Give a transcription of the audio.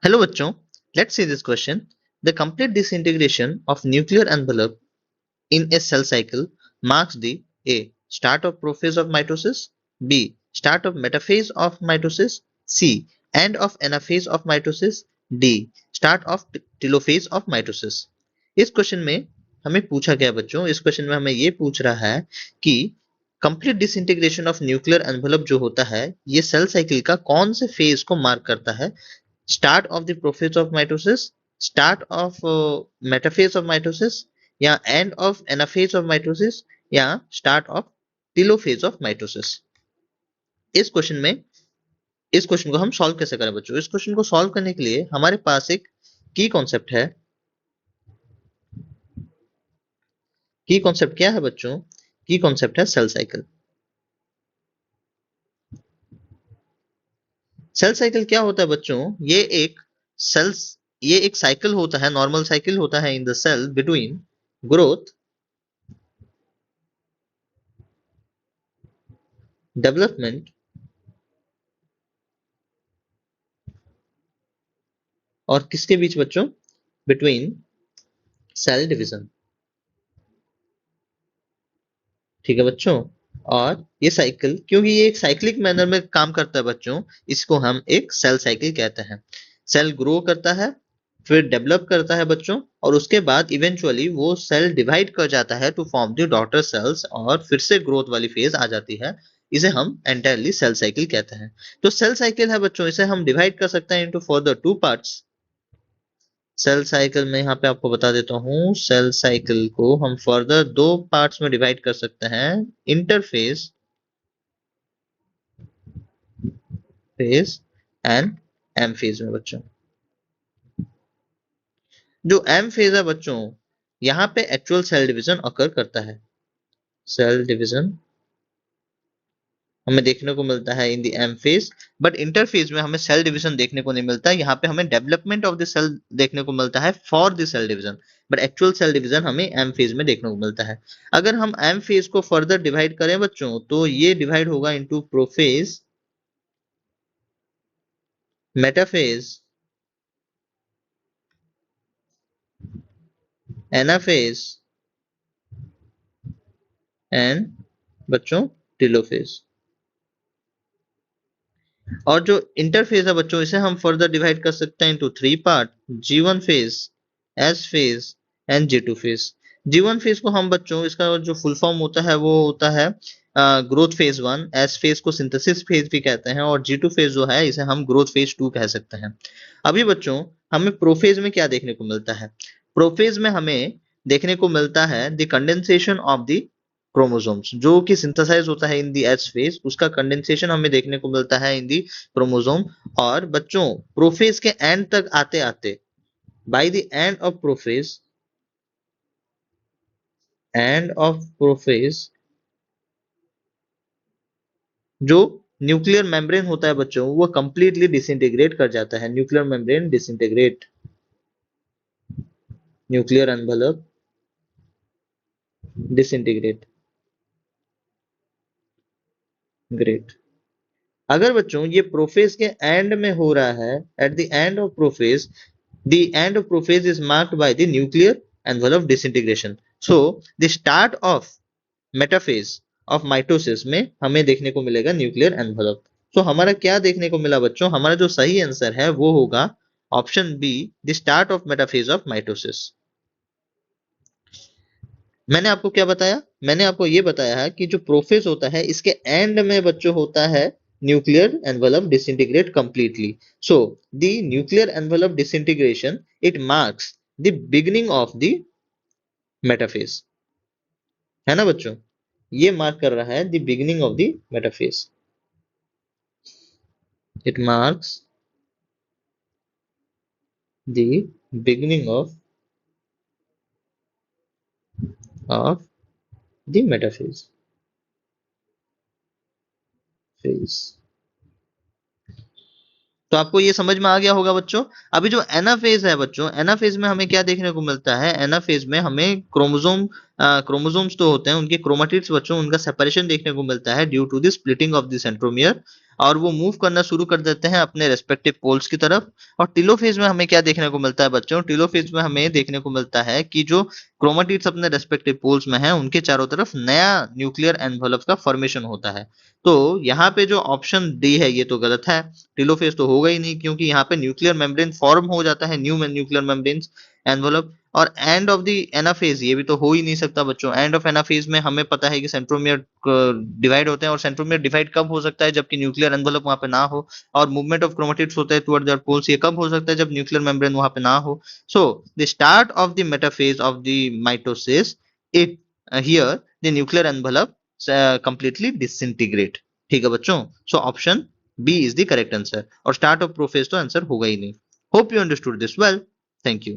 Hello बच्चों, let's see this question. The complete disintegration of nuclear envelope in a cell cycle marks the A. Start of prophase of mitosis, B. Start of metaphase of mitosis, C. End of anaphase of mitosis, D. Start of telophase of mitosis. इस question में हमें पूछा गया बच्चों, इस question में हमें ये पूछ रहा है कि complete disintegration of nuclear envelope जो होता है ये सेल साइकिल का कौन से फेज को मार्क करता है? Start of the prophase of mitosis, start of metaphase of mitosis, या end of anaphase of mitosis, या start of telophase of mitosis. इस क्वेश्चन में इस क्वेश्चन को हम सॉल्व कैसे करें बच्चों? इस क्वेश्चन को सॉल्व करने के लिए हमारे पास एक की कॉन्सेप्ट है। की कॉन्सेप्ट क्या है बच्चों? की कॉन्सेप्ट है सेल साइकिल। सेल साइकिल क्या होता है बच्चों? ये एक साइकिल होता है, नॉर्मल साइकिल होता है in the cell between growth, development और किसके बीच बच्चों? Between cell division. ठीक है बच्चों। और ये साइकिल, क्योंकि ये एक साइक्लिक मैनर में काम करता है बच्चों, इसको हम एक सेल साइकिल कहते हैं। सेल ग्रो करता है, फिर डेवलप करता है बच्चों, और उसके बाद इवेंचुअली वो सेल डिवाइड कर जाता है to form the daughter cells, और फिर से ग्रोथ वाली फेज आ जाती है। इसे हम एंटायरली सेल साइकिल कहते हैं। तो सेल साइकिल है बच्चों, इसे हम डिवाइड कर सकते हैं into further two parts. Cell cycle में यहाँ पे आपको बता देता हूँ, सेल साइकिल को हम फर्दर दो पार्ट्स में डिवाइड कर सकते हैं, interphase phase and M phase में बच्चों। जो एम फेज है बच्चों, यहाँ पे एक्चुअल सेल डिवीजन अकर करता है। सेल डिवीजन हमें देखने को मिलता है in the M phase, but interphase में हमें सेल डिवीजन देखने को नहीं मिलता। यहाँ पे हमें डेवलपमेंट ऑफ द सेल देखने को मिलता है for the cell division, but actual cell division हमें एम फेज में देखने को मिलता है। अगर हम एम फेज को फर्दर डिवाइड करें बच्चों, तो ये डिवाइड होगा into prophase, metaphase, anaphase and बच्चों टेलोफेज। और जो इंटरफेज है बच्चों, इसे हम फर्दर डिवाइड कर सकते हैं into three part, G1 phase, S phase and G2 phase. G1 phase को हम बच्चों, इसका जो फुल फॉर्म होता है वो होता है ग्रोथ फेज 1, S फेज को सिंथेसिस फेज भी कहते हैं, और G2 फेज जो है इसे हम ग्रोथ फेज 2 कह सकते हैं। अभी बच्चों हमें प्रोफेज में क्या देखने को मिलता है? प्रोफेज में हमें देखने को मिलता है the condensation of the chromosomes, जो कि सिंथेसाइज होता है इन दी एच फेज, उसका कंडेंसेशन हमें देखने को मिलता है इन दी क्रोमोसोम। और बच्चों प्रोफेज के एंड तक आते आते, by the end of prophase जो न्यूक्लियर मेम्ब्रेन होता है बच्चों, वो कंप्लीटली डिसइंटीग्रेट कर जाता है। Nuclear membrane disintegrate, nuclear envelope disintegrate. Great. अगर बच्चों ये प्रोफेज के एंड में हो रहा है, at the end of prophase, the end of prophase is marked by the nuclear envelope disintegration. So the start of metaphase of mitosis में हमें देखने को मिलेगा न्यूक्लियर एनवेलप। तो हमारा क्या देखने को मिला बच्चों? हमारा जो सही आंसर है वो होगा option B, the start of metaphase of mitosis. मैंने आपको क्या बताया? मैंने आपको ये बताया है कि जो प्रोफेज होता है इसके एंड में बच्चों होता है nuclear envelope disintegrate completely. So the nuclear envelope disintegration, it marks the beginning of the metaphase, है ना बच्चों? ये मार्क कर रहा है the beginning of the metaphase. It marks the beginning of the metaphase phase. तो आपको ये समझ में आ गया होगा बच्चों। अभी जो एनाफेज है बच्चों, एनाफेज में हमें क्या देखने को मिलता है? एनाफेज में हमें क्रोमोसोम्स तो होते हैं, उनके क्रोमेटिड्स बच्चों, उनका सेपरेशन देखने को मिलता है due to the splitting of the centromere. और वो मूव करना शुरू कर देते हैं अपने रेस्पेक्टिव पोल्स की तरफ। और टेलोफेज में हमें क्या देखने को मिलता है बच्चों? टेलोफेज में हमें देखने को मिलता है कि जो क्रोमेटिड्स अपने रेस्पेक्टिव पोल्स में हैं उनके चारों तरफ नया न्यूक्लियर एनवलप का फॉर्मेशन होता है। तो यहाँ पे जो ऑप्शन डी है ये तो गलत है, टेलोफेज तो होगा ही नहीं, क्योंकि यहाँ पे न्यूक्लियर मेम्ब्रेन फॉर्म हो जाता है, न्यू न्यूक्लियर मेम्ब्रेन एनवलप। और एंड ऑफ द एनाफेज ये भी तो हो ही नहीं सकता बच्चों। एंड ऑफ एनाफेज में हमें पता है कि सेंट्रोमियर डिवाइड होते हैं, और सेंट्रोमियर डिवाइड कब हो सकता है? जबकि न्यूक्लियर एनवलप वहां पे ना हो। और मूवमेंट ऑफ क्रोमेटिड्स होता है टुवर्ड देयर पोल्स, ये कब हो सकता है? जब न्यूक्लियर मेम्ब्रेन वहां पे ना हो। So the start of the metaphase of the mitosis, it here the nuclear envelope completely disintegrate. ठीक है बच्चों, so option B is the correct answer, और स्टार्ट ऑफ प्रोफेज तो आंसर होगा ही नहीं। Hope you understood this well. Thank you.